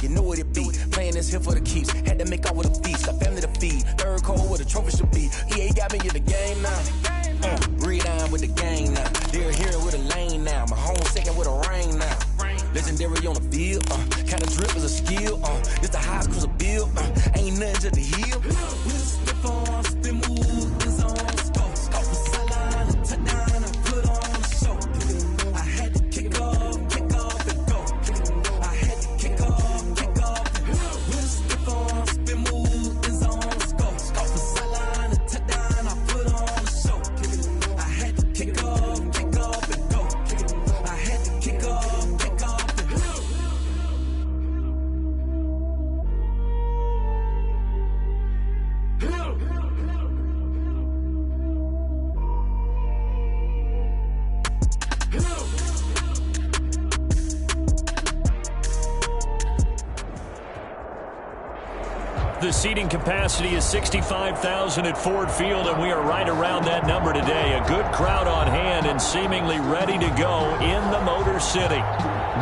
you know what it be. Playing this here for the keeps, had to make off with a feast. Got family to feed, third cold where the trophy should be. EA got me in the game now. Read on with the game now. They're here with a lane now. My home second with a rain now. Legendary on the field, kind of drip is a skill. This the highest cruiser bill, ain't nothing to the heel. Spin move, is on scope. Off the sideline, and touchdown, I put on a show. I had to kick off and go. I had to kick off and go. Spin move, is on scope. Off the sideline, and touchdown, I put on a show. I had to kick off and go. I had to kick off and go. The seating capacity is 65,000 at Ford Field, and we are right around that number today. A good crowd on hand and seemingly ready to go in the Motor City.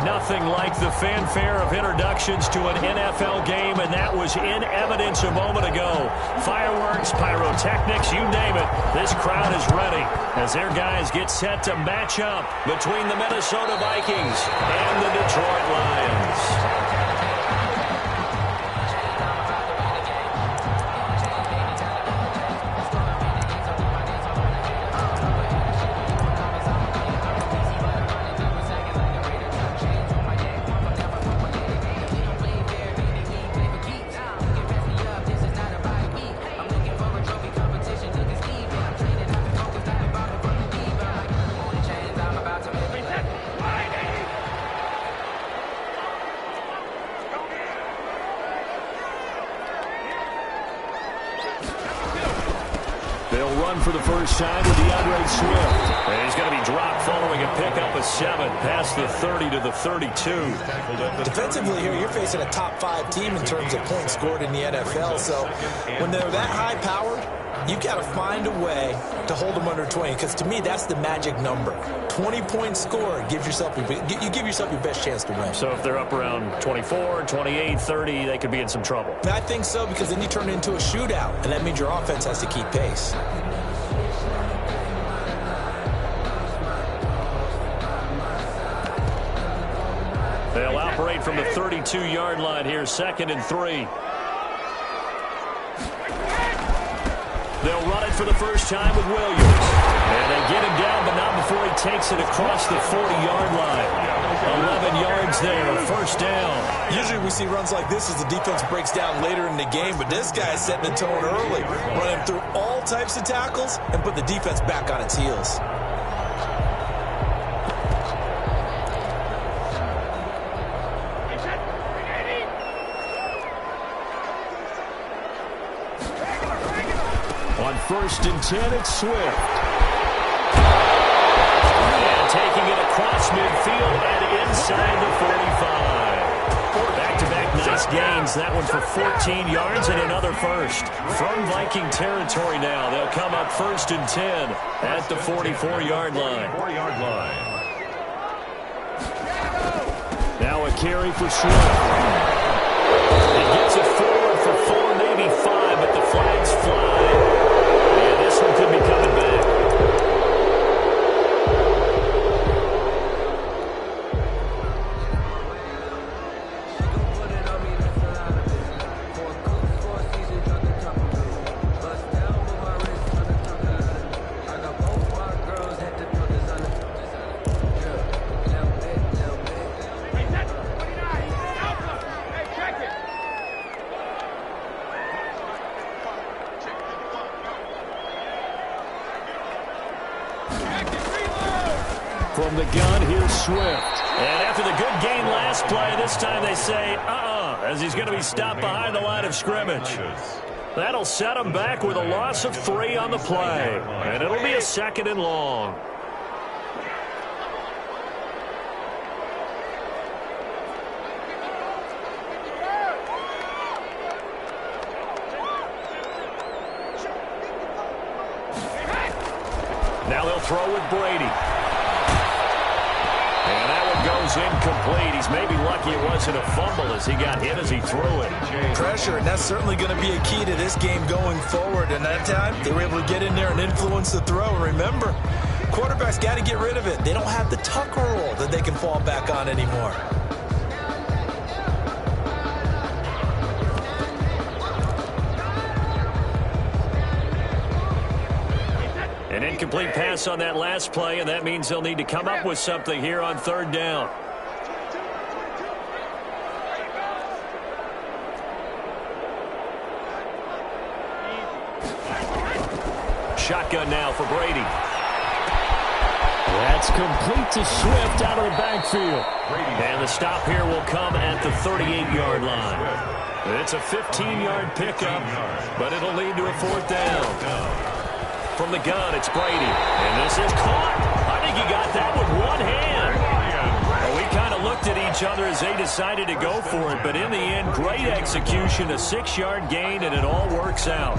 Nothing like the fanfare of introductions to an NFL game, and that was in evidence a moment ago. Fireworks, pyrotechnics, you name it. This crowd is ready as their guys get set to match up between the Minnesota Vikings and the Detroit Lions. For the first time with DeAndre Swift. And he's going to be dropped following a pickup of 7 past the 30 to the 32. Defensively here, you're facing a top 5 team in terms of points scored in the NFL. So when they're that high powered, you've got to find a way to hold them under 20. Because to me, that's the magic number. 20 points scored gives yourself you give yourself your best chance to win. So if they're up around 24, 28, 30, they could be in some trouble. I think so, because then you turn it into a shootout, and that means your offense has to keep pace. They'll operate from the 32-yard line here, 2nd and 3. They'll run it for the first time with Williams. And they get him down, but not before he takes it across the 40-yard line. 11 yards there, first down. Usually we see runs like this as the defense breaks down later in the game, but this guy's setting the tone early, running through all types of tackles and put the defense back on its heels. On 1st and 10, it's Swift. And taking it across midfield and inside the 45. Back-to-back nice gains. That one for 14 yards and another first. From Viking territory now, they'll come up 1st and 10 at the 44-yard line. Now a carry for Swift. He gets it forward for 4, maybe 5, but the flags fly. This one could be coming back. From the gun, here's Swift. And after the good game last play, this time they say, as he's going to be stopped behind the line of scrimmage. That'll set him back with a loss of 3 on the play. And it'll be a 2nd and long. Now they'll throw with Brady. is incomplete. He's maybe lucky it wasn't a fumble as he got hit as he threw it. Pressure, and that's certainly going to be a key to this game going forward. And that time, they were able to get in there and influence the throw. Remember, quarterbacks got to get rid of it. They don't have the tuck roll that they can fall back on anymore. An incomplete pass on that last play, and that means they'll need to come up with something here on third down. Shotgun now for Brady. That's complete to Swift out of the backfield. And the stop here will come at the 38-yard line. It's a 15-yard pickup, but it'll lead to a fourth down. From the gun, it's Brady. And this is caught. I think he got that with one hand. Well, we kind of looked at each other as they decided to go for it. But in the end, great execution, a 6-yard gain, and it all works out.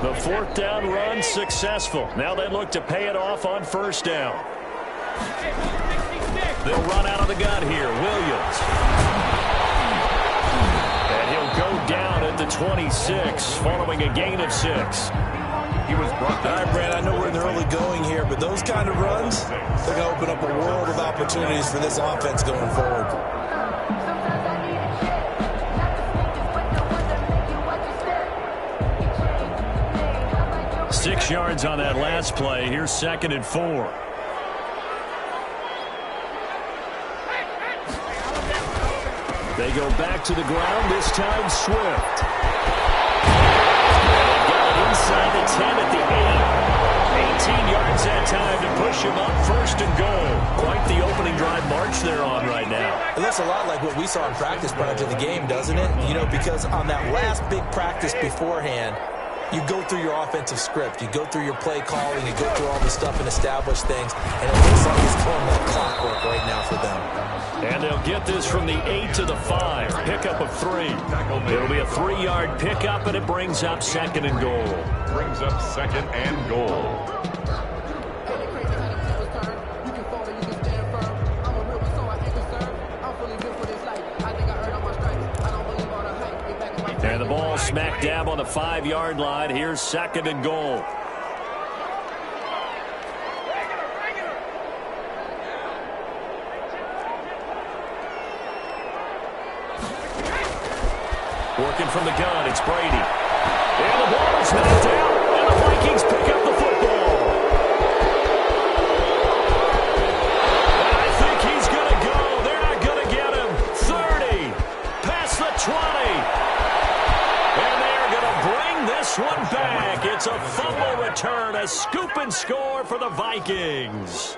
The fourth down run successful. Now they look to pay it off on first down. They'll run out of the gun here. Williams. And he'll go down at the 26 following a gain of 6. He was brought down. All right, Brad, I know we're in the early going here, but those kind of runs, they're going to open up a world of opportunities for this offense going forward. Six yards on that last play. Here's 2nd and 4. They go back to the ground, this time Swift. And they got it inside the 10 at the 8. 18 yards that time to push him up 1st and goal. Quite the opening drive march they're on right now. It looks a lot like what we saw in practice prior to the game, doesn't it? You know, because on that last big practice beforehand, you go through your offensive script. You go through your play calling. You go through all the stuff and establish things. And it looks like it's going like clockwork right now for them. And they'll get this from the 8 to the 5. Pickup of 3. It'll be a 3-yard pickup, and it brings up 2nd and goal. Brings up 2nd and goal. And the ball smack dab on the 5-yard line. Here's 2nd and goal. Working from the gun, it's Brady. And the ball is knocked out, and the Vikings pick up the football. And I think he's going to go. They're not going to get him. 30, past the 20. And they're going to bring this one back. It's a fumble return, a scoop and score for the Vikings.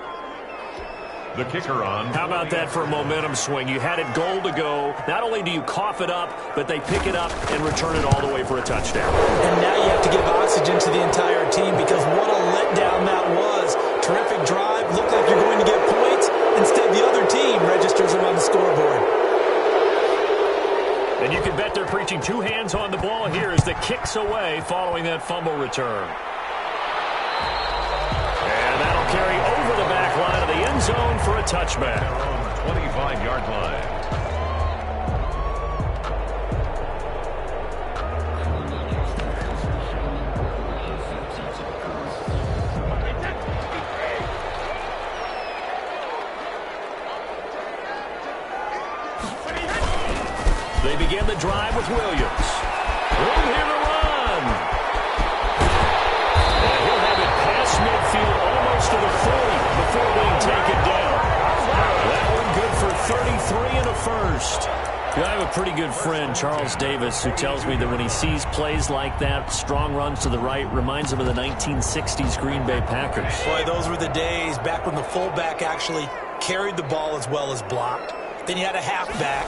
The kicker on. How about that for a momentum swing? You had it goal to go. Not only do you cough it up, but they pick it up and return it all the way for a touchdown. And now you have to give oxygen to the entire team because what a letdown that was. Terrific drive. Looked like you're going to get points. Instead, the other team registers them on the scoreboard. And you can bet they're preaching 2 hands on the ball here as the kick's away following that fumble return. And that'll carry over the back line of the end zone for a touchback. On the 25-yard line. They begin the drive with Williams. Room here to run. And he'll have it past midfield almost to the 40 before being taken down. That one good for 33 and a first. I have a pretty good friend, Charles Davis, who tells me that when he sees plays like that, strong runs to the right, reminds him of the 1960s Green Bay Packers. Boy, those were the days back when the fullback actually carried the ball as well as blocked. Then you had a halfback.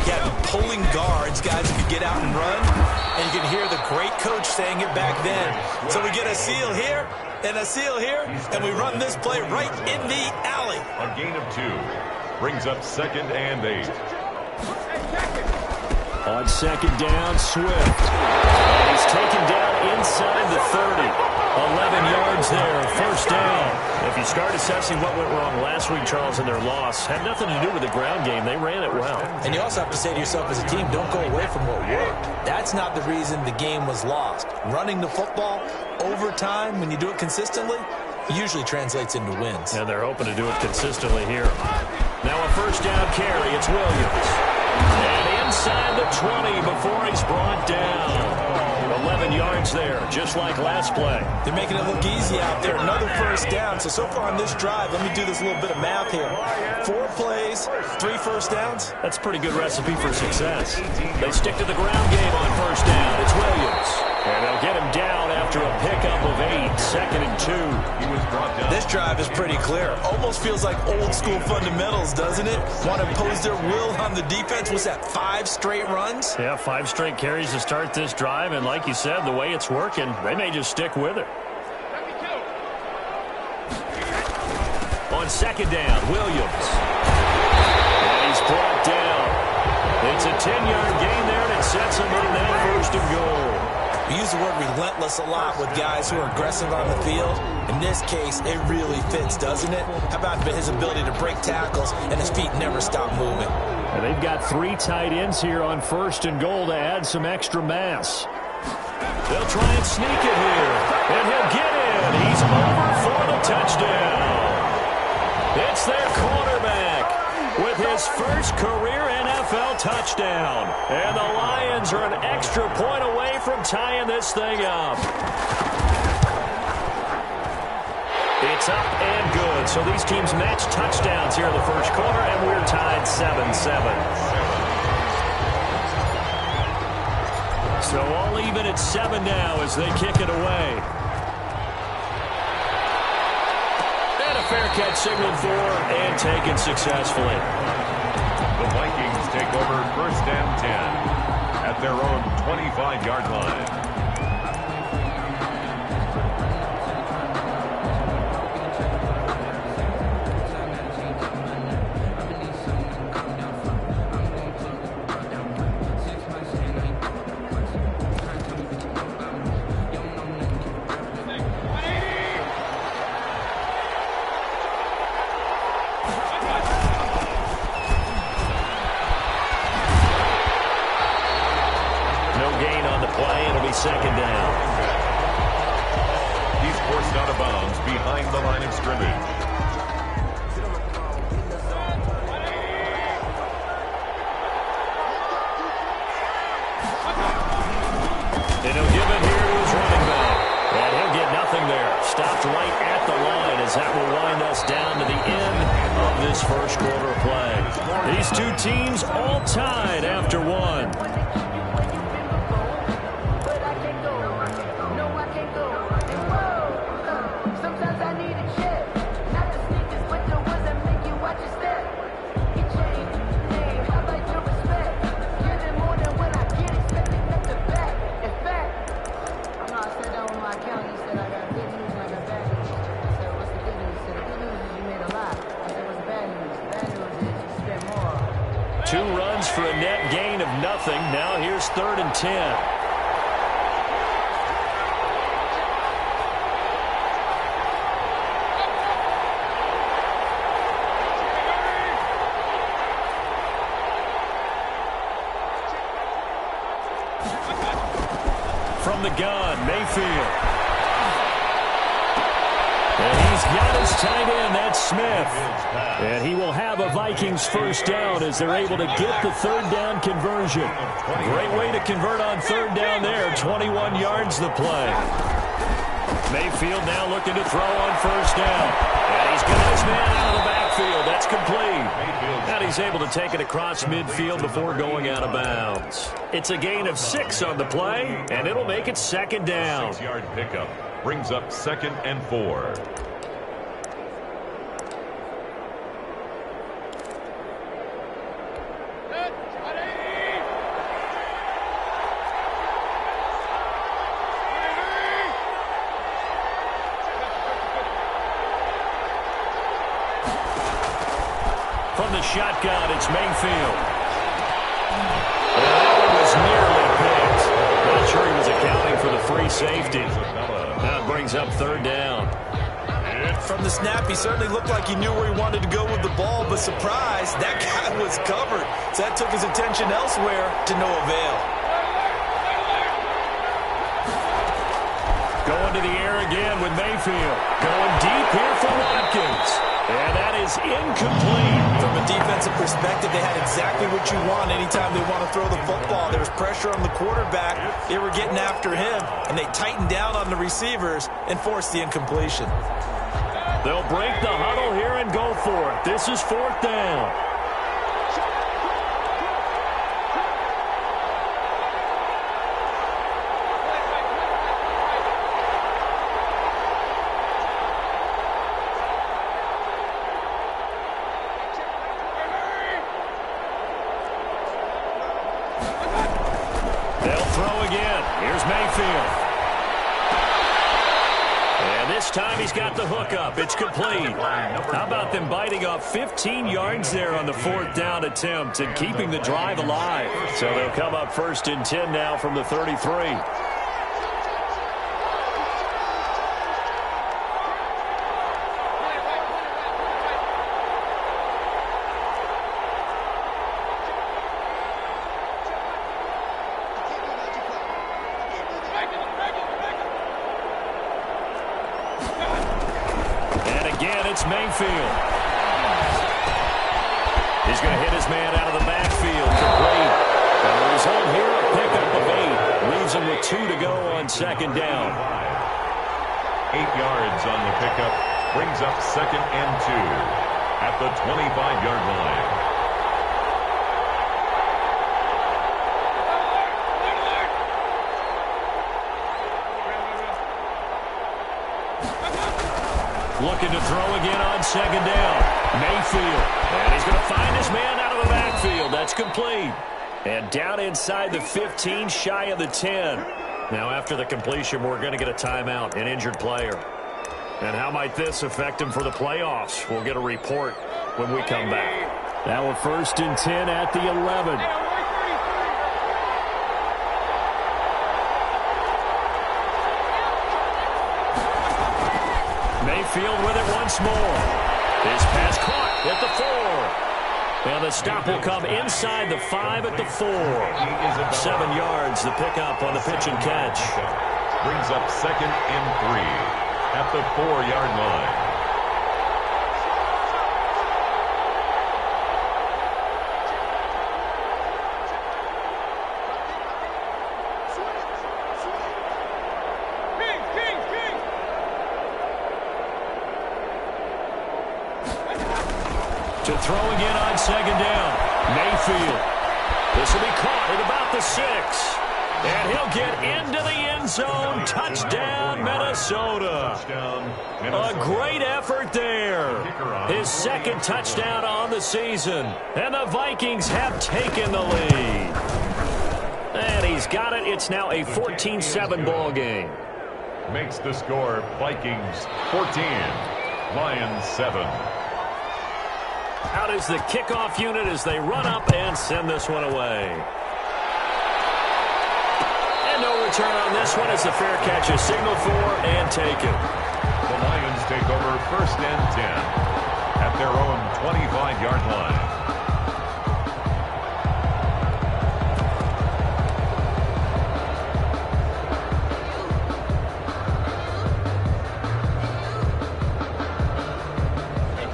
You had pulling guards, guys who could get out and run. And you can hear the great coach saying it back then. So we get a seal here and a seal here, and we run this play right in the alley. A gain of 2. Brings up 2nd and 8. On second down, Swift. And he's taken down inside the 30. 11 yards there, first down. If you start assessing what went wrong last week, Charles, in their loss, had nothing to do with the ground game. They ran it well. And you also have to say to yourself as a team, don't go away from what worked. That's not the reason the game was lost. Running the football over time, when you do it consistently, usually translates into wins. And they're hoping to do it consistently here. Now a first down carry. It's Williams. And inside the 20 before he's brought down. 11 yards there, just like last play. They're making it look easy out there. Another first down. So far on this drive, let me do this little bit of math here. 4 plays, 3 first downs. That's a pretty good recipe for success. They stick to the ground game on first down. It's Williams. And they'll get him down after a pickup of 8, second and 2. He was brought down. This drive is pretty clear. Almost feels like old school fundamentals, doesn't it? Want to impose their will on the defense. Was that 5 straight runs? Yeah, 5 straight carries to start this drive. And like you said, the way it's working, they may just stick with it. On second down, Williams. And he's brought down. It's a 10-yard gain there, and it sets him on that first and goal. We use the word relentless a lot with guys who are aggressive on the field. In this case, it really fits, doesn't it? How about his ability to break tackles and his feet never stop moving? And they've got 3 tight ends here on first and goal to add some extra mass. They'll try and sneak it here. And he'll get in. He's over for the touchdown. It's their quarterback with his first career NFL touchdown. And the Lions are an extra point away from tying this thing up. It's up and good. So these teams match touchdowns here in the first quarter, and we're tied 7-7. So all even at 7 now as they kick it away. And a fair catch signaled for and taken successfully. The Vikings take over first and 10 at their own 25-yard line. Second down. He's forced out of bounds behind the line of scrimmage. And he'll give it here to his running back. And he'll get nothing there. Stopped right at the line as that will wind us down to the end of this first quarter play. These 2 teams all tied after 1. For a net gain of nothing. Now here's 3rd and 10. From the gun, Mayfield. And he's got his tight end, that's Smith. And he will have a Vikings first down as they're able to get the 3rd down conversion. Great way to convert on 3rd down there. 21 yards the play. Mayfield now looking to throw on first down. And he's got his man out of the backfield. That's complete. And he's able to take it across midfield before going out of bounds. It's a gain of 6 on the play, and it'll make it 2nd down. 6-yard pickup brings up 2nd and 4. From the shotgun, it's Mayfield. And that one was nearly picked. Not sure he was accounting for the free safety. That brings up third down. From the snap, he certainly looked like he knew where he wanted to go with the ball, but surprise, that guy was covered. So that took his attention elsewhere to no avail. Going to the air again with Mayfield. Going deep here for Watkins. And that is incomplete. From a defensive perspective, they had exactly what you want anytime they want to throw the football. There was pressure on the quarterback. They were getting after him, and they tightened down on the receivers and forced the incompletion. They'll break the huddle here and go for it. This is fourth down. They'll throw again. Here's Mayfield. And this time he's got the hook up. It's complete. How about them biting off 15 yards there on the fourth down attempt and keeping the drive alive? So they'll come up first and 10 now from the 33. Mayfield. He's going to hit his man out of the backfield. Complete. And the result here, a pickup of 8. Leaves him with 2 to go on second down. 8 yards on the pickup. Brings up second and 2 at the 25-yard line. Looking to throw again on second down. Mayfield. And he's going to find his man out of the backfield. That's complete. And down inside the 15, shy of the 10. Now after the completion, we're going to get a timeout, an injured player. And how might this affect him for the playoffs? We'll get a report when we come back. Now we're first and 10 at the 11. Mayfield with it once more. His pass caught at the 4. And the stop will come inside the 5 at the 4. 7 yards, the pickup on the pitch and catch. Brings up second and 3 at the 4-yard line. To throw again on second down. Mayfield. This will be caught at about the 6. And he'll get into the end zone. Touchdown, Minnesota. A great effort there. His second touchdown on the season. And the Vikings have taken the lead. And he's got it. It's now a 14-7 ball game. Makes the score Vikings 14, Lions 7. Out is the kickoff unit as they run up and send this one away. And no return on this one as the fair catch is signaled for and taken. The Lions take over first and 10 at their own 25-yard line.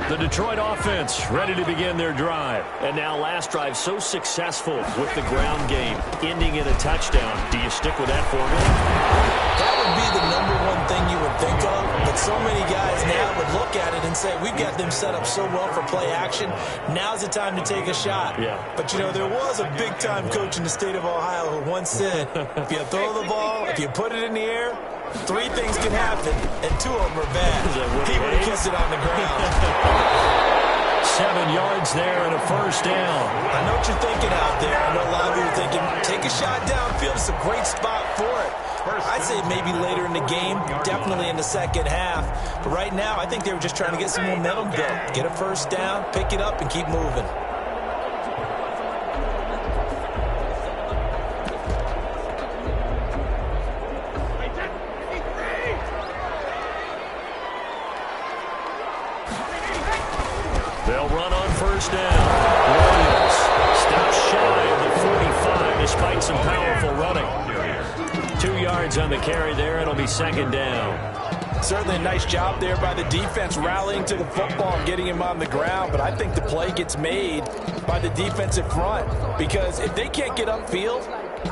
The Detroit offense ready to begin their drive. And now last drive so successful with the ground game, ending in a touchdown. Do you stick with that formula? That would be the #1 thing you would think of. But so many guys now would look at it and say, we've got them set up so well for play action. Now's the time to take a shot. Yeah. But, you know, there was a big-time coach in the state of Ohio who once said, if you throw the ball, if you put it in the air, 3 things can happen, and 2 of them are bad. He would have kissed it on the ground. 7 yards there and a first down. I know what you're thinking out there. I know a lot of you are thinking, take a shot downfield. It's a great spot for it. I'd say maybe later in the game, definitely in the second half. But right now, I think they were just trying to get some momentum built. Get a first down, pick it up, and keep moving. They'll run on first down. Williams stops shy of the 45 despite some powerful running. 2 yards on the carry there. It'll be second down. Certainly a nice job there by the defense rallying to the football and getting him on the ground, but I think the play gets made by the defensive front because if they can't get upfield,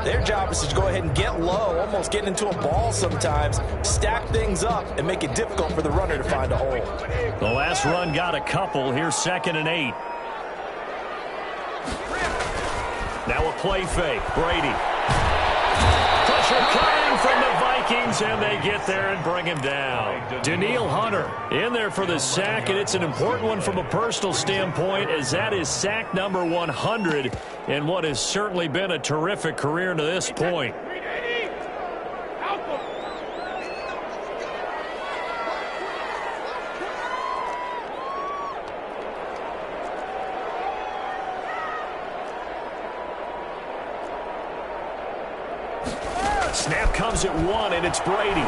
their job is to go ahead and get low, almost get into a ball sometimes, stack things up, and make it difficult for the runner to find a hole. The last run got a couple. Here's 2nd and 8. Now a play fake. Brady. Pressure coming from the Vikings, and they get there and bring him down. Daniil Hunter in there for the sack, and it's an important one from a personal standpoint as that is sack number 100 in what has certainly been a terrific career to this point. Snap comes at 1, and it's Brady.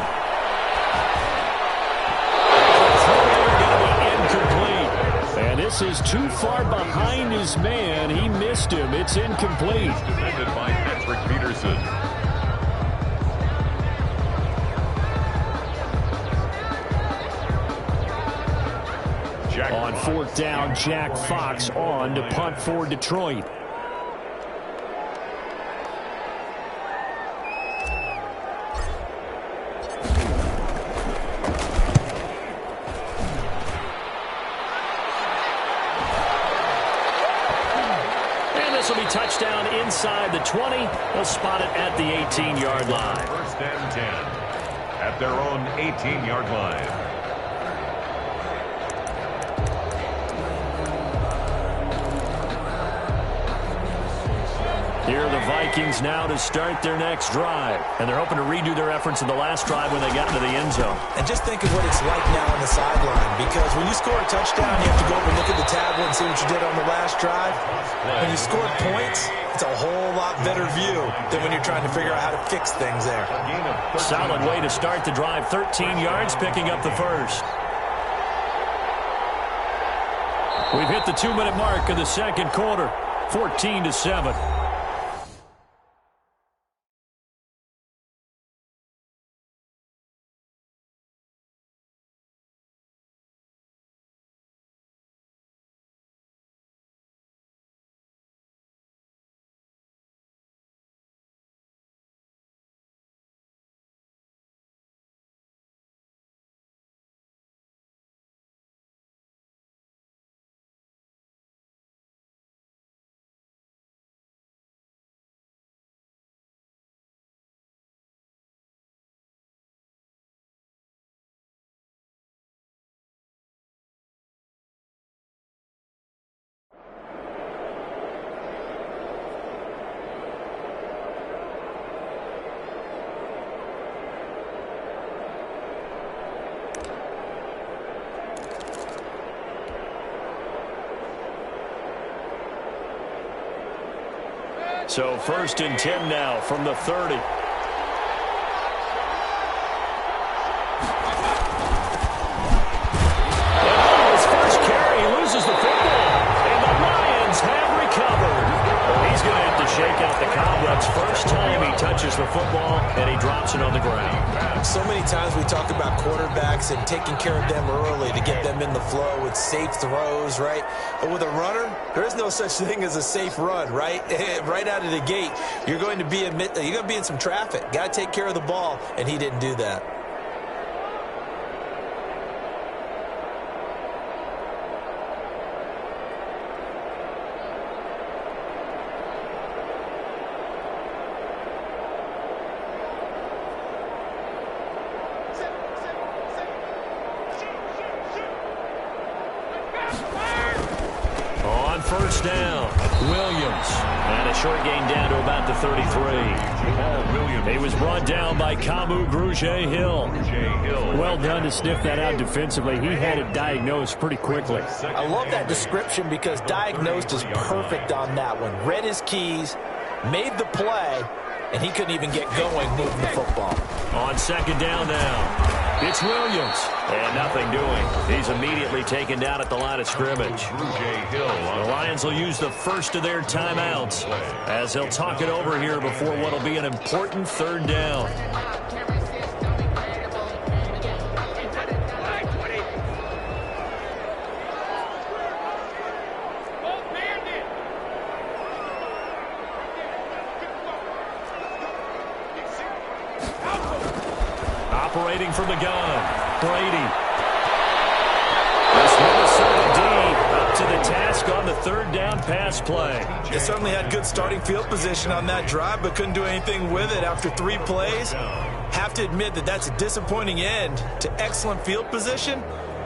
Incomplete. And this is too far behind his man. He missed him. It's incomplete. Defended by Patrick Peterson. On 4th down, Jack Fox on to punt for Detroit. Touchdown inside the 20. They'll spot it at the 18-yard line. 1st and 10 at their own 18-yard line. Here are the Vikings now to start their next drive. And they're hoping to redo their efforts in the last drive when they got into the end zone. And just think of what it's like now on the sideline, because when you score a touchdown, you have to go over and look at the tablet and see what you did on the last drive. When you scored points, it's a whole lot better view than when you're trying to figure out how to fix things there. Solid way to start the drive. 13 yards, picking up the first. We've hit the 2-minute mark of the second quarter. 14-7. So 1st and 10 now from the 30. And his first carry, he loses the football. And the Lions have recovered. Well, he's going to have to shake out the cobwebs. First time he touches the football, and he drops it on the ground. So many times we talk about quarterbacks and taking care of them early to get them in the flow with safe throws, right? But with a runner, there is no such thing as a safe run, right? Right out of the gate, you're going to be in some traffic. Got to take care of the ball, and he didn't do that. First down, Williams. And a short gain down to about the 33. He was brought down by Kamu Grugier-Hill. Well done to sniff that out defensively. He had it diagnosed pretty quickly. I love that description because diagnosed is perfect on that one. Read his keys, made the play, and he couldn't even get going moving the football. On 2nd down now. It's Williams. And nothing doing. He's immediately taken down at the line of scrimmage. The Lions will use the first of their timeouts as they'll talk it over here before what will be an important third down. Operating from the gun, Brady. This Minnesota D up to the task on the third down pass play. They certainly had good starting field position on that drive, but couldn't do anything with it after 3 plays. Have to admit that that's a disappointing end to excellent field position.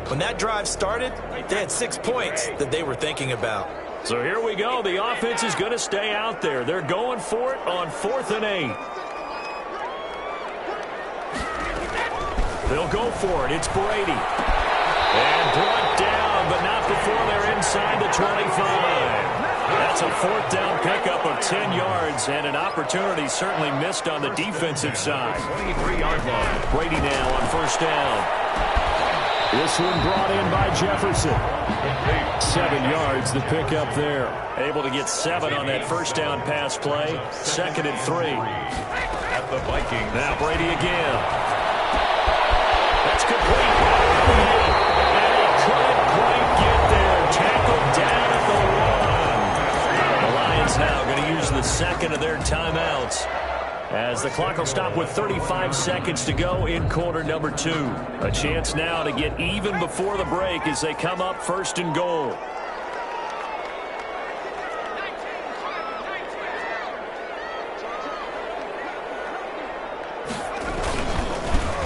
When that drive started, they had 6 points that they were thinking about. So here we go. The offense is going to stay out there. They're going for it on 4th and 8. They'll go for it. It's Brady. And brought down, but not before they're inside the 25. That's a 4th down pickup of 10 yards, and an opportunity certainly missed on the defensive side. 23-yard line. Brady now on 1st down. This one brought in by Jefferson. 7 yards, the pickup there. Able to get 7 on that 1st down pass play. 2nd and 3. At the Vikings. Now Brady again. That's complete. And he couldn't quite get there. Tackled down at the 1. The Lions now going to use the 2nd of their timeouts as the clock will stop with 35 seconds to go in quarter number 2. A chance now to get even before the break as they come up 1st and goal.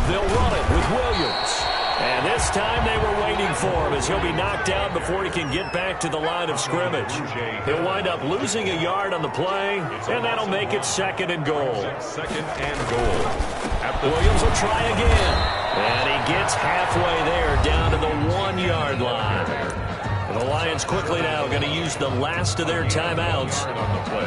They'll run it with Williams. And this time they were waiting for him as he'll be knocked down before he can get back to the line of scrimmage. He'll wind up losing a yard on the play, and that'll make it 2nd and goal. 2nd and goal. Williams will try again. And he gets halfway there down to the 1-yard line. And the Lions quickly now going to use the last of their timeouts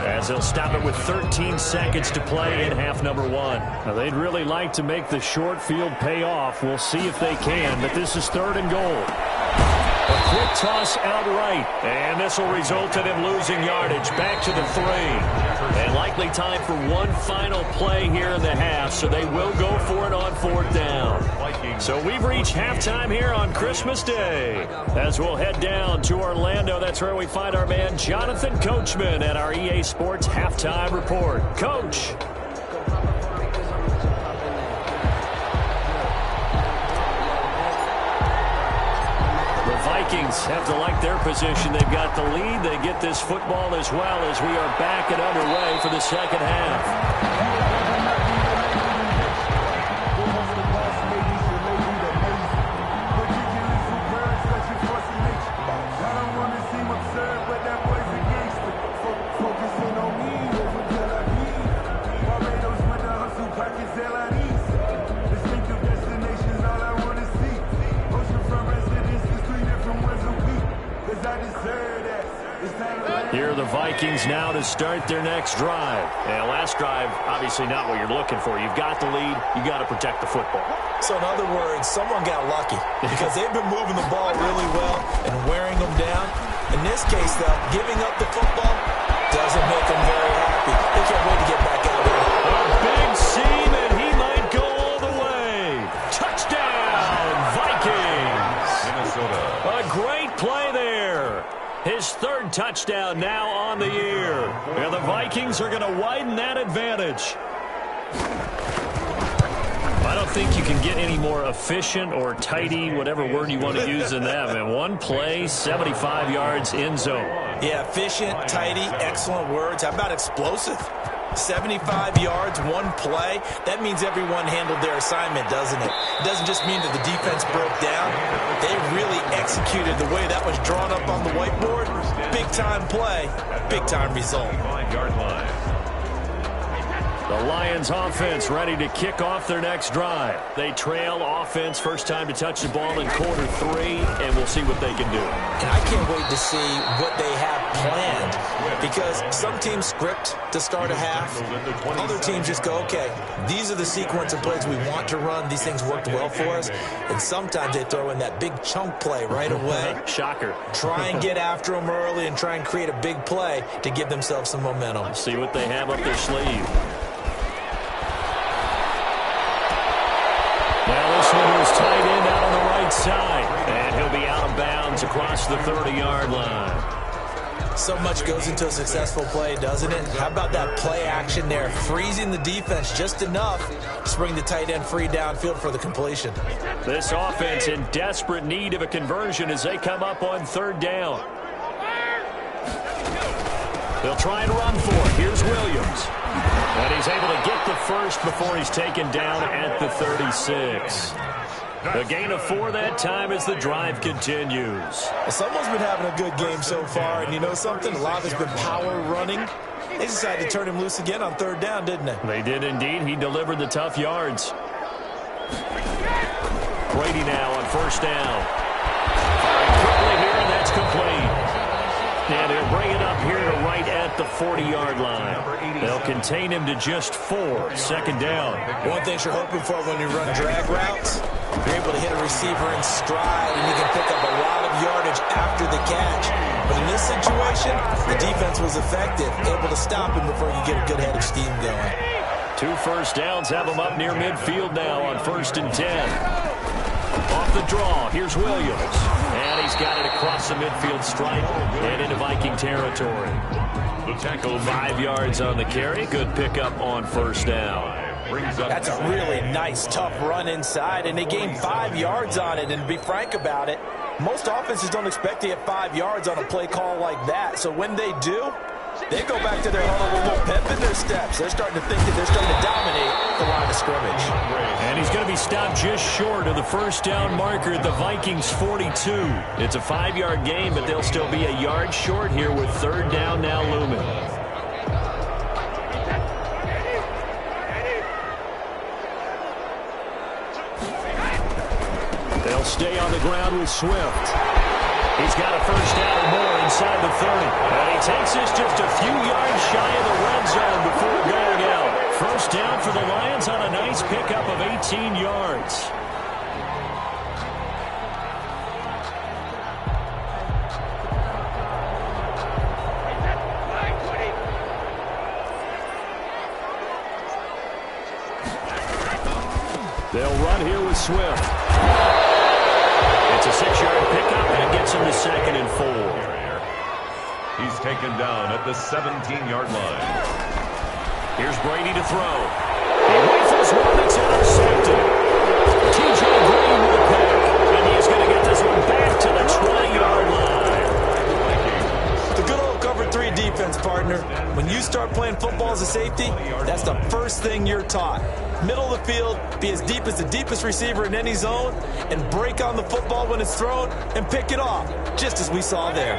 as they'll stop it with 13 seconds to play in half number 1. Now, they'd really like to make the short field pay off. We'll see if they can, but this is 3rd and goal. A quick toss outright, and this will result in him losing yardage back to the 3. And likely time for one final play here in the half, so they will go for it on 4th down. So we've reached halftime here on Christmas Day. As we'll head down to Orlando, that's where we find our man Jonathan Coachman at our EA Sports Halftime Report. Coach. Vikings have to like their position. They've got the lead. They get this football as well as we are back and underway for the 2nd half. Here are the Vikings now to start their next drive. And last drive, obviously not what you're looking for. You've got the lead. You've got to protect the football. So in other words, someone got lucky because they've been moving the ball really well and wearing them down. In this case, though, giving up the football doesn't make them very happy. They can't wait to get back out there. A big seam, and he might go all the way. Touchdown, Vikings. Minnesota. A great play there. His 3rd touchdown now on the year. And the Vikings are going to widen that advantage. I don't think you can get any more efficient or tidy, whatever word you want to use in that. Man, one play, 75 yards in zone. Yeah, efficient, tidy, excellent words. How about explosive? 75 yards, one play. That means everyone handled their assignment, doesn't it? It doesn't just mean that the defense broke down. They really executed the way that was drawn up on the whiteboard. Big-time play, big-time result. 5-yard line. The Lions offense ready to kick off their next drive. They trail offense, first time to touch the ball in quarter 3, and we'll see what they can do. And I can't wait to see what they have planned, because some teams script to start a half. Other teams just go, okay, these are the sequence of plays we want to run. These things worked well for us. And sometimes they throw in that big chunk play right away. Shocker. Try and get after them early and try and create a big play to give themselves some momentum. See what they have up their sleeve. Now this one is tight end out on the right side. And he'll be out of bounds across the 30-yard line. So much goes into a successful play, doesn't it? How about that play action there? Freezing the defense just enough to bring the tight end free downfield for the completion. This offense in desperate need of a conversion as they come up on 3rd down. They'll try and run for it. Here's Williams. And he's able to get the first before he's taken down at the 36. A gain of 4 that time as the drive continues. Someone's been having a good game so far, and you know something? A lot of it's been power running. They decided to turn him loose again on 3rd down, didn't they? They did indeed. He delivered the tough yards. Brady now on 1st down. Firing quickly here, and that's complete. And they'll bring it up here to right at the 40-yard line. They'll contain him to just 4, 2nd down. One thing you're hoping for when you run drag routes, you're able to hit a receiver in stride, and you can pick up a lot of yardage after the catch. But in this situation, the defense was effective, able to stop him before you get a good head of steam going. 2 first downs have him up near midfield now on 1st and 10. Off the draw, here's Williams. And he's got it across the midfield stripe and into Viking territory. The tackle 5 yards on the carry. Good pickup on 1st down. That's a really nice, tough run inside, and they gained 5 yards on it. And to be frank about it, most offenses don't expect to get 5 yards on a play call like that. So when they do, they go back to their huddle with a little pep in their steps. They're starting to think that they're starting to dominate the line of scrimmage. And he's going to be stopped just short of the 1st down marker at the Vikings 42. It's a 5-yard gain, but they'll still be a yard short here with 3rd down now looming. They'll stay on the ground with Swift. He's got a 1st down or more inside the 30. And he takes this just a few yards shy of the red zone before going out. 1st down for the Lions on a nice pickup of 18 yards. They'll run here with Swift. It's a 6-yard pickup, and it gets him to 2nd and 4. He's taken down at the 17-yard line. Here's Brady to throw. He rifles one that's intercepted. T.J. Green with a pick, and he's going to get this one back to the 20-yard line. The good old cover 3 defense, partner. When you start playing football as a safety, that's the first thing you're taught. Middle of the field, be as deep as the deepest receiver in any zone, and break on the football when it's thrown and pick it off, just as we saw there.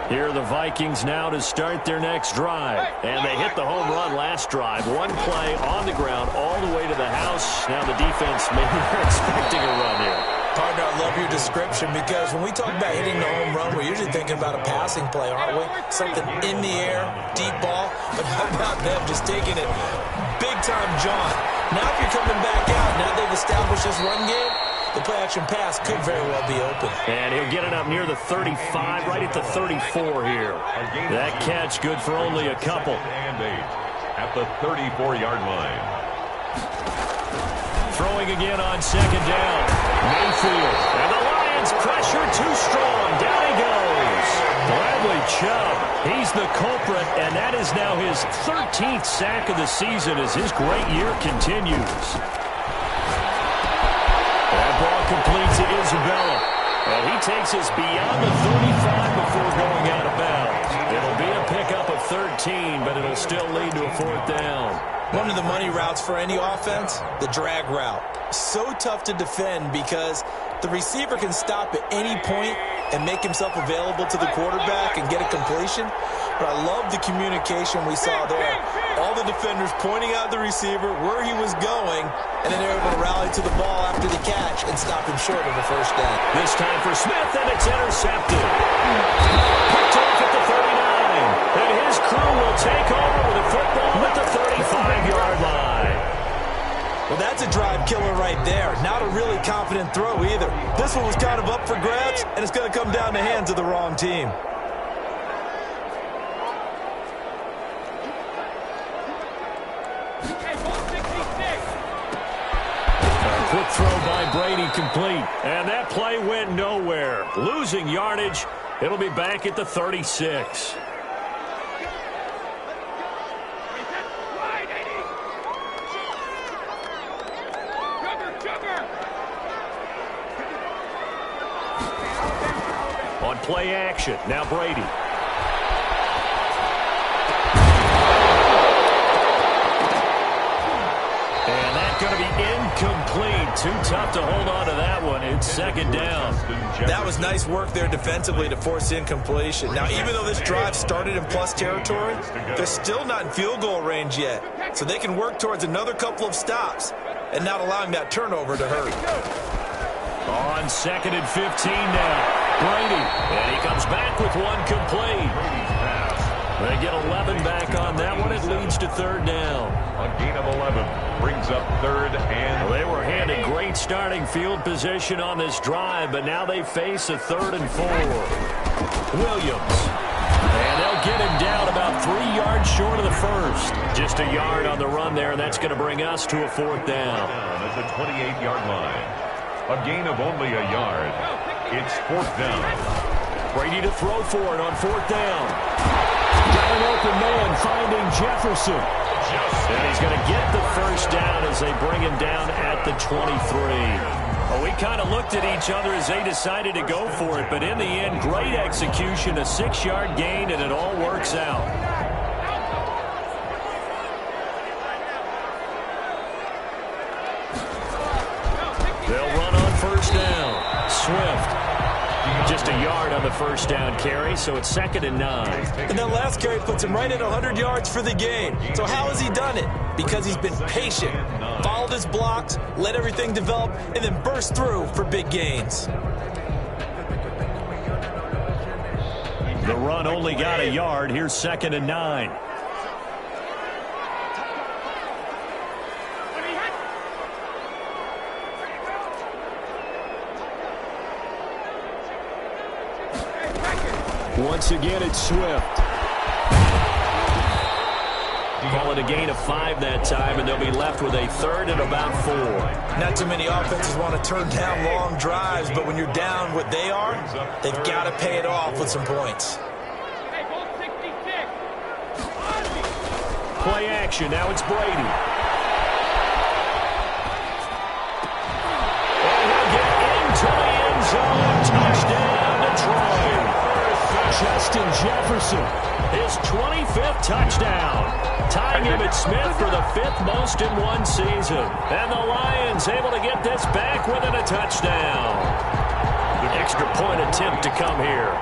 Here are the Vikings now to start their next drive. And they hit the home run last drive. One play on the ground all the way to the house. Now the defense maybe they're expecting a run here. Partner, I love your description, because when we talk about hitting the home run, we're usually thinking about a passing play, aren't we? Something in the air, deep ball. But how about them just taking it big-time jaunt? Now if you're coming back out, now they've established this run game, the play-action pass could very well be open. And he'll get it up near the 35, right at the 34 here. That catch good for only a couple. And 8 at the 34-yard line. Throwing again on 2nd down. Mayfield. And the Lions pressure too strong. Down he goes. Bradley Chubb. He's the culprit, and that is now his 13th sack of the season as his great year continues. That ball complete to Isabella. And he takes us beyond the 35 before going out of bounds. It'll be a pickup of 13, but it'll still lead to a 4th down. One of the money routes for any offense, the drag route. So tough to defend because the receiver can stop at any point and make himself available to the quarterback and get a completion. But I love the communication we saw there All the defenders pointing out the receiver where he was going, and then they're able to rally to the ball after the catch and stop him short of the first down. This time for Smith, and it's intercepted. Picked off at the 39, and his crew will take over with a football at the 35-yard line. Well, that's a drive killer right there. Not a really confident throw either. This one was kind of up for grabs, and it's going to come down the hands of the wrong team. Quick throw by Brady complete. And that play went nowhere. Losing yardage. It'll be back at the 36. On play action. Now Brady. And that's going to be incomplete. Too tough to hold on to that one. It's second down. That was nice work there defensively to force incompletion. Now, even though this drive started in plus territory, they're still not in field goal range yet. So they can work towards another couple of stops and not allowing that turnover to hurt. On 2nd and 15 now. Brady. And he comes back with one complete. They get 11 back on that one. It leads to third down. A gain of 11 brings up third and... Well, they were handed great starting field position on this drive, but now they face a 3rd and 4. Williams. And they'll get him down about 3 yards short of the first. Just a yard on the run there, and that's going to bring us to a 4th down. At the 28-yard line. A gain of only a yard. It's 4th down. Brady to throw for it on 4th down. Got an open man finding Jefferson. And he's going to get the first down as they bring him down at the 23. Well, we kind of looked at each other as they decided to go for it, but in the end, great execution, a 6-yard gain, and it all works out. They'll run on first down. Swift. Just a yard on the first down carry, so it's 2nd and 9. And that last carry puts him right at 100 yards for the gain. So how has he done it? Because he's been patient, followed his blocks, let everything develop, and then burst through for big gains. The run only got a yard. Here's 2nd and 9. Once again, it's Swift. Call it a gain of 5 that time, and they'll be left with a 3rd and about 4. Not too many offenses want to turn down long drives, but when you're down what they are, they've got to pay it off with some points. Play action. Now it's Brady. And he'll get into the end zone. Touchdown, Detroit. Justin Jefferson, his 25th touchdown, tying him at Smith for the 5th most in one season. And the Lions able to get this back within a touchdown. An extra point attempt to come here.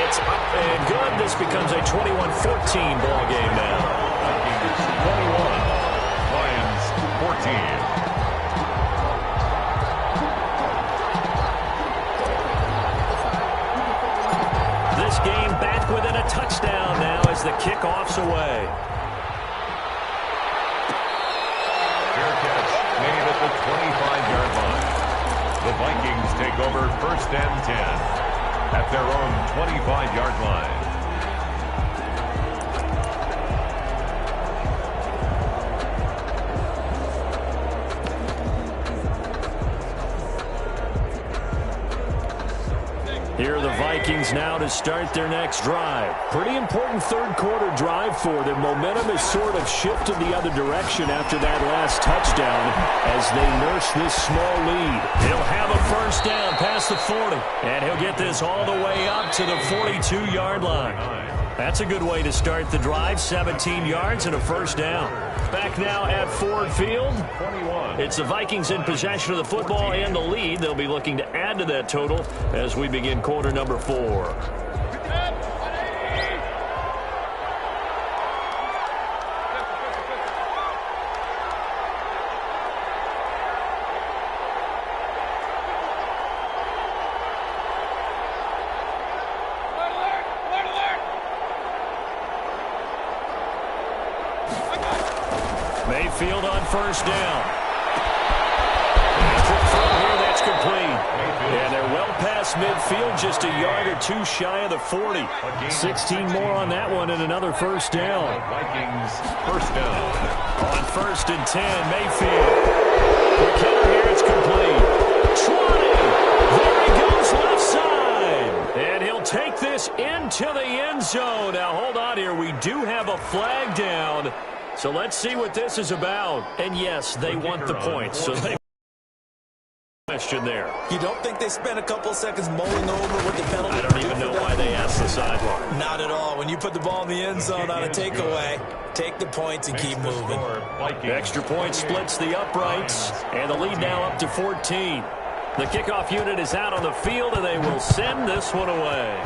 It's up and good. This becomes a 21-14 ball game now. 21, Lions 14. Game back within a touchdown now as the kickoff's away. Fair catch made at the 25-yard line. The Vikings take over 1st and 10 at their own 25-yard line. Here are the Vikings now to start their next drive. Pretty important 3rd quarter drive for them. Momentum has sort of shifted the other direction after that last touchdown as they nurse this small lead. He'll have a first down past the 40, and he'll get this all the way up to the 42-yard line. That's a good way to start the drive, 17 yards and a first down. Back now at Ford Field. It's the Vikings in possession of the football and the lead. They'll be looking to add to that total as we begin quarter number 4. midfield on first down. From here, that's complete. And they're well past midfield, just a yard or two shy of the 40. 16 more on that one and another first down. Vikings first down. On first and 10, Mayfield. The counter here, it's complete. 20. There he goes left side. And he'll take this into the end zone. Now, hold on here. We do have a flag down. So let's see what this is about. And, yes, they want the points. So they question there. You don't think they spent a couple seconds mulling over what the penalty? I don't even know why they asked the sideline. Not at all. When you put the ball in the end zone on a takeaway, take the points and keep moving. Extra point splits the uprights, and the lead now up to 14. The kickoff unit is out on the field, and they will send this one away.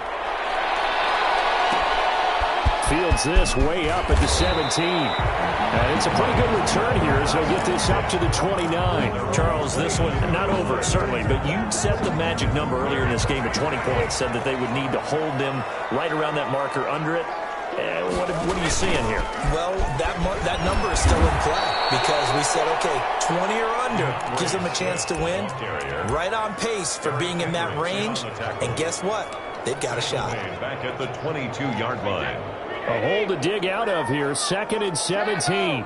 Fields this way up at the 17. And it's a pretty good return here as they'll get this up to the 29. Charles, this one not over, certainly, but you set the magic number earlier in this game at 20 points, said that they would need to hold them right around that marker under it. What are you seeing here? Well, that number is still in play because we said, okay, 20 or under gives them a chance to win. Right on pace for being in that range. And guess what? They've got a shot. Back at the 22-yard line. A hole to dig out of here, 2nd and 17.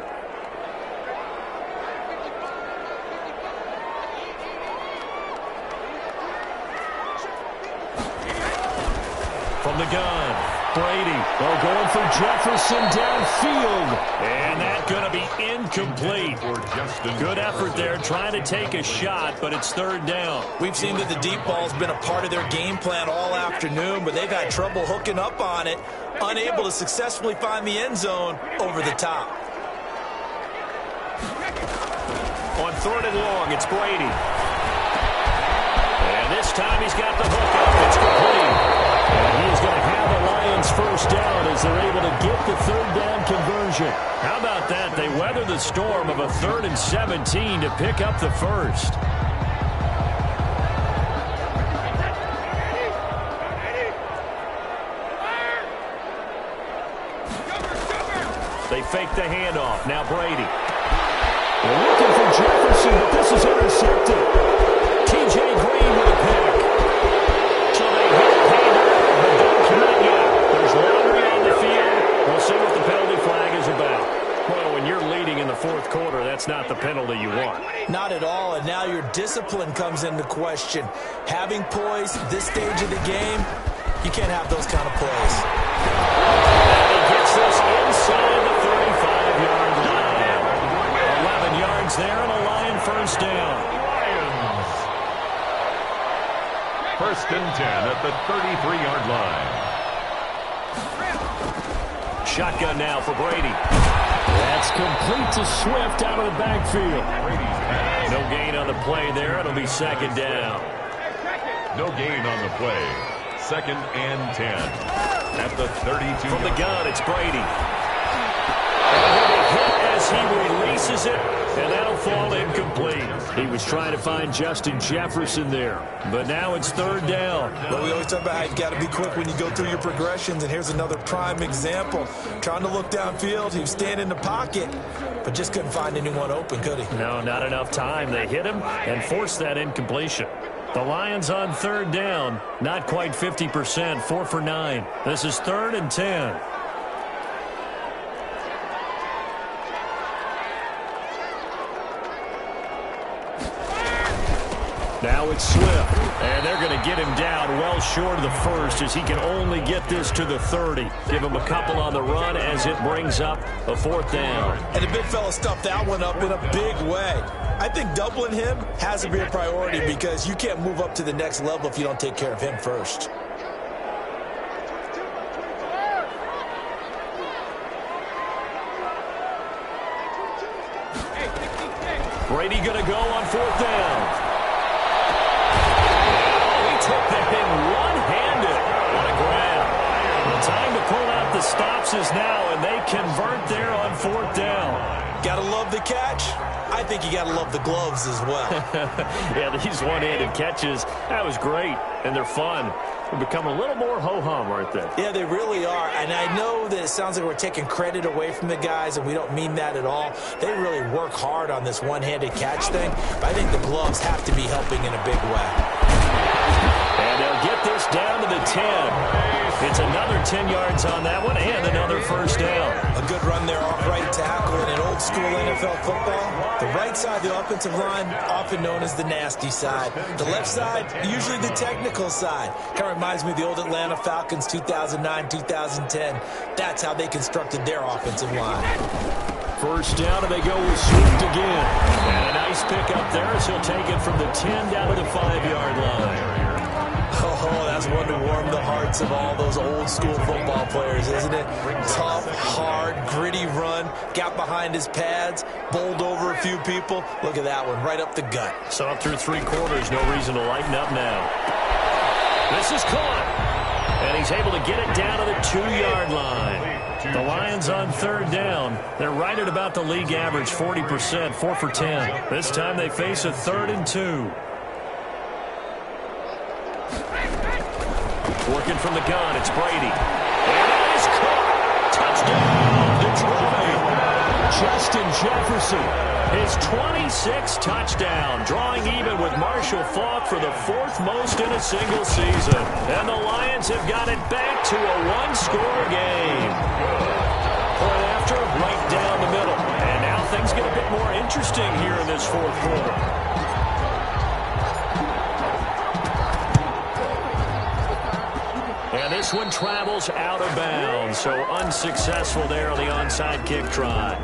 From the gun, Brady. Oh, going for Jefferson downfield. And that's going to be incomplete. Good effort there trying to take a shot, but it's 3rd down. We've seen that the deep ball's been a part of their game plan all afternoon, but they've had trouble hooking up on it. Unable to successfully find the end zone over the top. On 3rd and long, it's Brady. And this time he's got the hook up. It's complete. And he's going to have the Lions first down as they're able to get the 3rd down conversion. How about that? They weather the storm of a 3rd and 17 to pick up the first. They fake the handoff. Now Brady. They're looking for Jefferson, but this is intercepted. T.J. Green with a pick. So they hit the handoff, but don't commit yet. There's laundry on the field. We'll see what the penalty flag is about. Well, when you're leading in the 4th quarter, that's not the penalty you want. Not at all, and now your discipline comes into question. Having poise this stage of the game, you can't have those kind of plays. And he gets this inside the 35-yard line. 11 yards there and a Lion first down. Lions. First and 10 at the 33-yard line. Shotgun now for Brady. That's complete to Swift out of the backfield. No gain on the play there. It'll be 2nd down. No gain on the play. 2nd and 10 at the 32. From the gun, it's Brady. And he'll be hit as he releases it, and that'll fall incomplete. He was trying to find Justin Jefferson there, but now it's 3rd down. Well, we always talk about how you've got to be quick when you go through your progressions, and here's another prime example. Trying to look downfield, he was standing in the pocket, but just couldn't find anyone open, could he? No, not enough time. They hit him and forced that incompletion. The Lions on 3rd down, not quite 50%, 4 for 9. This is 3rd and 10. Now it's Swift, and they're going to get him down well short of the first as he can only get this to the 30. Give him a couple on the run as it brings up a 4th down. And the big fella stuffed that one up in a big way. I think doubling him has to be a priority because you can't move up to the next level if you don't take care of him first. Brady going to go on 4th down. Took that thing one-handed. What a grab. The time to pull out the stops is now, and they convert there on 4th down. Gotta love the catch. I think you gotta love the gloves as well. Yeah, these one-handed catches, that was great, and they're fun. They've become a little more ho-hum, aren't they? Yeah, they really are, and I know that it sounds like we're taking credit away from the guys, and we don't mean that at all. They really work hard on this one-handed catch thing, but I think the gloves have to be helping in a big way. And they'll get this down to the 10. It's another 10 yards on that one and another first down. A good run there off right tackle in an old-school NFL football. The right side of the offensive line, often known as the nasty side. The left side, usually the technical side. Kind of reminds me of the old Atlanta Falcons 2009-2010. That's how they constructed their offensive line. First down, and they go with Swift again. And a nice pickup there as he'll take it from the 10 down to the 5-yard line. Oh, that's one to warm the hearts of all those old-school football players, isn't it? Tough, hard, gritty run, got behind his pads, bowled over a few people. Look at that one, right up the gut. So through 3 quarters, no reason to lighten up now. This is caught, and he's able to get it down to the 2-yard line. The Lions on 3rd down. They're right at about the league average, 40%, 4 for 10. This time they face a 3rd and 2. Working from the gun, it's Brady. And it is caught. Touchdown, Detroit. Justin Jefferson, his 26th touchdown, drawing even with Marshall Faulk for the 4th most in a single season. And the Lions have got it back to a 1-score game. Point after, right down the middle. And now things get a bit more interesting here in this 4th quarter. And this one travels out of bounds, so unsuccessful there on the onside kick try.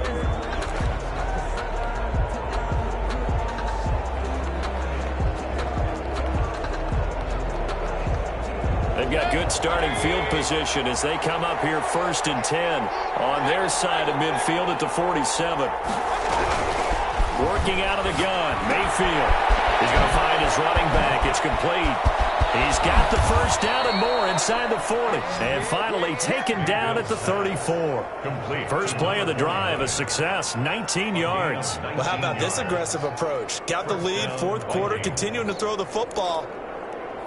They've got good starting field position as they come up here 1st and 10 on their side of midfield at the 47. Working out of the gun, Mayfield. He's going to find his running back. It's complete. He's got the first down and more inside the 40. And finally taken down at the 34. First play of the drive, a success, 19 yards. Well, how about this aggressive approach? Got the lead, 4th quarter, continuing to throw the football.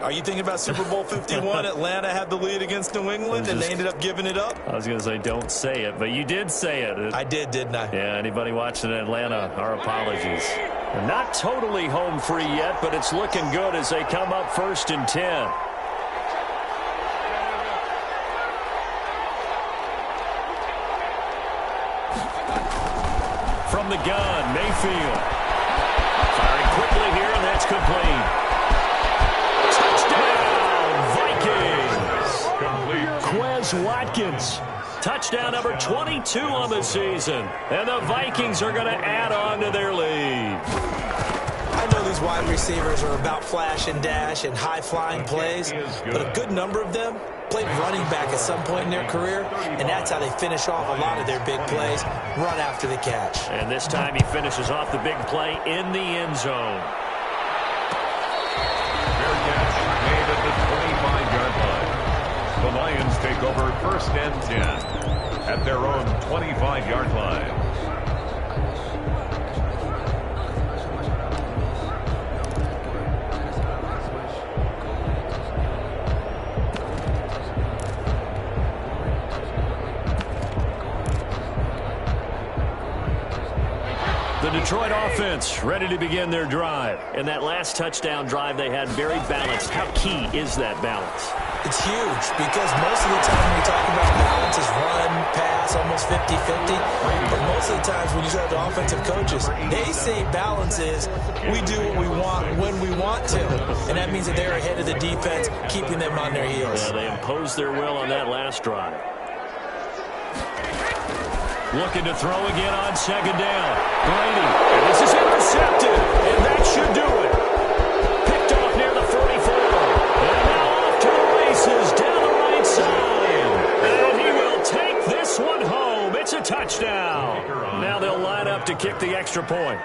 Are you thinking about Super Bowl 51? Atlanta had the lead against New England, and they ended up giving it up? I was going to say, don't say it, but you did say it. I did, didn't I? Yeah, anybody watching Atlanta, our apologies. They're not totally home free yet, but it's looking good as they come up 1st and 10. From the gun, Mayfield. Firing quickly here, and that's complete. Quez Watkins. Touchdown number 22 on the season. And the Vikings are going to add on to their lead. I know these wide receivers are about flash and dash and high-flying plays, but a good number of them played running back at some point in their career, and that's how they finish off a lot of their big plays, run after the catch. And this time he finishes off the big play in the end zone. Fair catch made at the 25-yard line. The Lions take over 1st and 10 at their own 25-yard line. The Detroit offense ready to begin their drive. And that last touchdown drive they had very balanced. How key is that balance? It's huge because most of the time when we talk about balance is run, pass, almost 50-50. But most of the times when you talk to offensive coaches, they say balance is we do what we want when we want to. And that means that they're ahead of the defense, keeping them on their heels. Yeah, they imposed their will on that last drive. Looking to throw again on 2nd down. Brady, and this is intercepted, and that should do it. Picked off near the 44. And now off to the races down the right side. And he will take this one home. It's a touchdown. Now they'll line up to kick the extra point.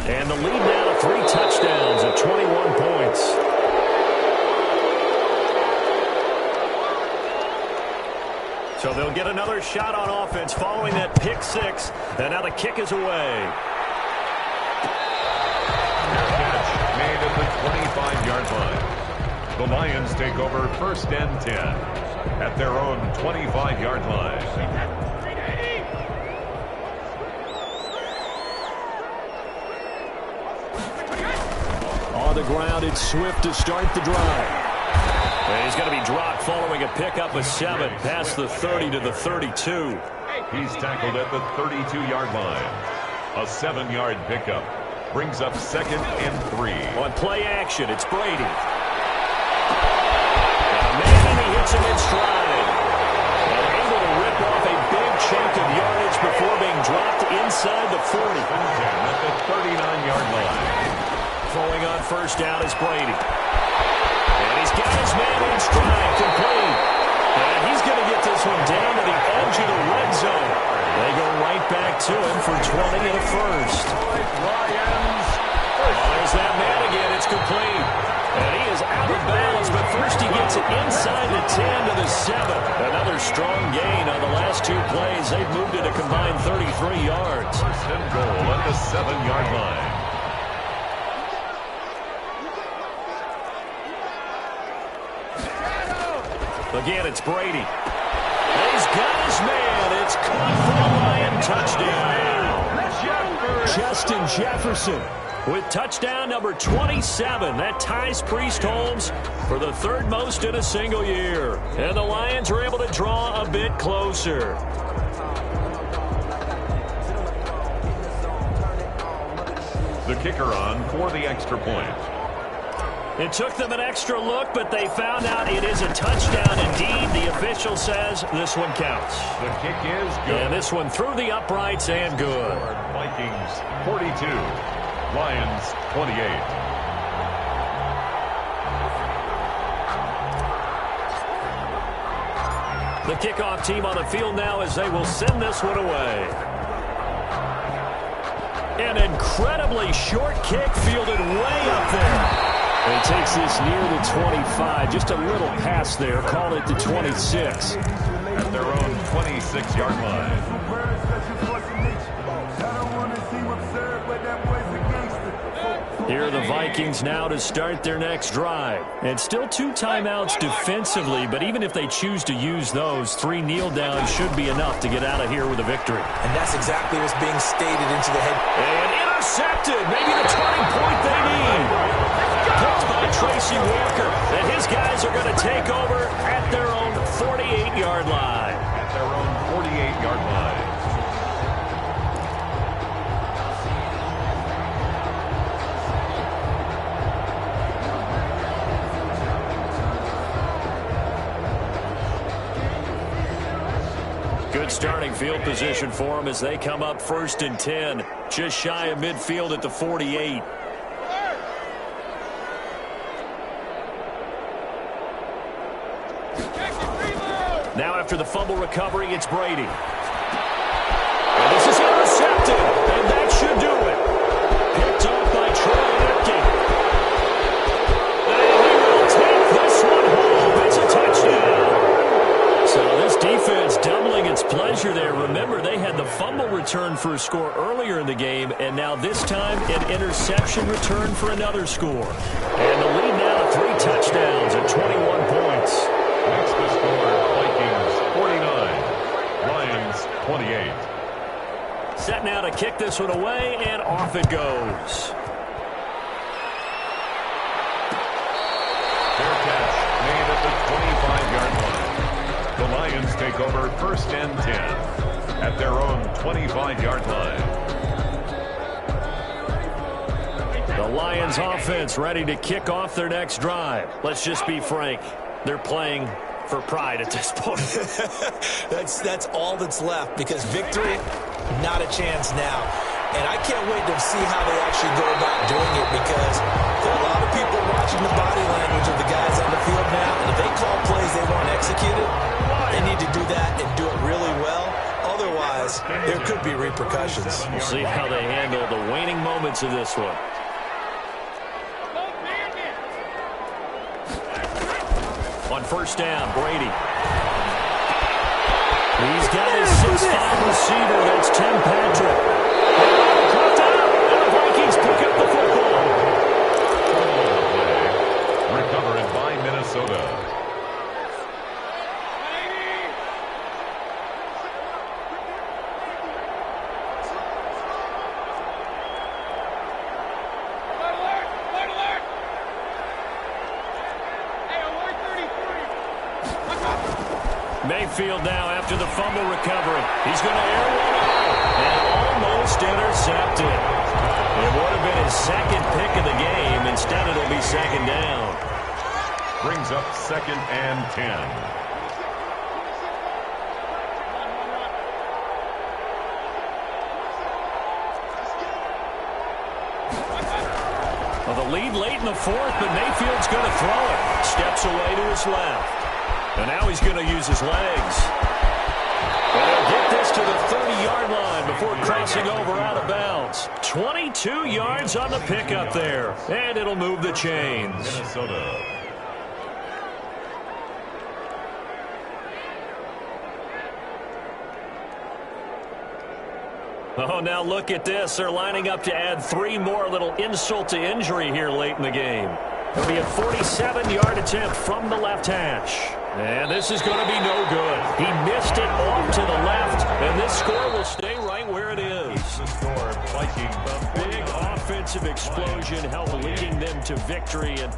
And the lead now to 3 touchdowns at 21 points. So they'll get another shot on offense following that pick six. And now the kick is away. Catch made at the 25-yard line. The Lions take over 1st and 10 at their own 25-yard line. On the ground, it's Swift to start the drive. And he's going to be dropped following a pickup of 7 past the 30 to the 32. He's tackled at the 32-yard line. A 7-yard pickup brings up 2nd and 3. On play action, it's Brady. And he hits him in stride. And able to rip off a big chunk of yardage before being dropped inside the 40. At the 39-yard line. Throwing on 1st down is Brady. And he's got his man in stride, complete. And he's going to get this one down to the edge of the red zone. They go right back to him for 20 and a first. There's that man again. It's complete. And he is out of bounds, but first he gets it inside the 10 to the 7. Another strong gain on the last 2 plays. They've moved it a combined 33 yards. 1st and goal at the 7-yard line. Again, it's Brady. And he's got his man. It's caught for a Lion touchdown. Justin Jefferson with touchdown number 27. That ties Priest Holmes for the 3rd most in a single year. And the Lions are able to draw a bit closer. The kicker on for the extra point. It took them an extra look, but they found out it is a touchdown indeed. The official says this one counts. The kick is good. And this one through the uprights and good. Vikings 42, Lions 28. The kickoff team on the field now as they will send this one away. An incredibly short kick fielded way up there. He takes this near the 25. Just a little pass there. Call it the 26. At their own 26-yard line. Here are the Vikings now to start their next drive. And still 2 timeouts defensively, but even if they choose to use those, 3 kneel downs should be enough to get out of here with a victory. And that's exactly what's being stated into the head. And intercepted. Maybe the turning point they need. Picked by Tracy Walker. And his guys are going to take over at their own 48-yard line. At their own 48-yard line. Good starting field position for them as they come up 1st and 10. Just shy of midfield at the 48. Now after the fumble recovery, it's Brady. And this is intercepted, and that should do it. Picked off by Troy Lipke. And he will take this one home. It's a touchdown. So this defense doubling its pleasure there. Remember, they had the fumble return for a score earlier in the game, and now this time an interception return for another score. And the lead now to 3 touchdowns at 21 points. Next to score, Vikings 49, Lions 28. Set now to kick this one away, and off it goes. Fair catch made at the 25-yard line. The Lions take over 1st and 10 at their own 25-yard line. The Lions offense ready to kick off their next drive. Let's just be frank. They're playing for pride at this point. That's all that's left, because victory, not a chance now. And I can't wait to see how they actually go about doing it, because there are a lot of people watching the body language of the guys on the field now. And if they call plays they want executed, they need to do that and do it really well. Otherwise, there could be repercussions. We'll see how they handle the waning moments of this one. On 1st down, Brady. He's got his 6'5" receiver. That's Tim Patrick. Dropped out, and the Vikings pick up the football. Recovered by Minnesota. Mayfield now after the fumble recovery. He's going to air one out and almost intercepted. It would have been his second pick of the game. Instead, it'll be second down. Brings up 2nd and 10. Well, the lead late in the 4th, but Mayfield's going to throw it. Steps away to his left. And now he's going to use his legs. And he'll get this to the 30-yard line before crossing over out of bounds. 22 yards on the pickup there. And it'll move the chains. Minnesota. Oh, now look at this. They're lining up to add 3 more. Little insult to injury here late in the game. It'll be a 47-yard attempt from the left hash. And this is going to be no good. He missed it off to the left, and this score will stay right where it is. The score, Vikings. A big offensive explosion helped leading them to victory, and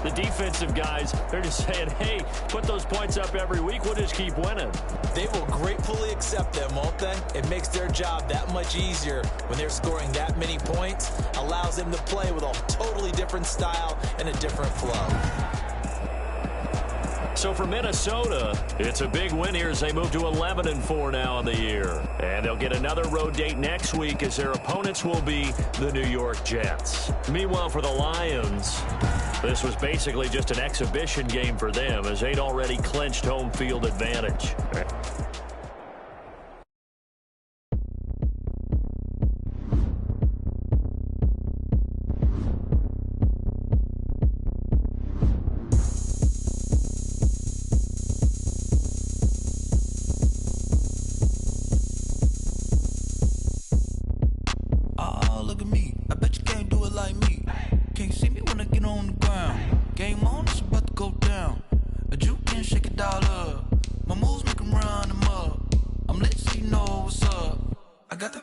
the defensive guys, they're just saying, hey, put those points up every week, we'll just keep winning. They will gratefully accept them, won't they? It makes their job that much easier when they're scoring that many points. Allows them to play with a totally different style and a different flow. So for Minnesota, it's a big win here as they move to 11-4 now in the year. And they'll get another road date next week as their opponents will be the New York Jets. Meanwhile, for the Lions, this was basically just an exhibition game for them as they'd already clinched home field advantage.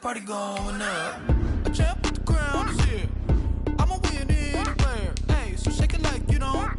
Party going up. A champ with the crown is here. I'ma win anywhere. Hey, so shake it like you don't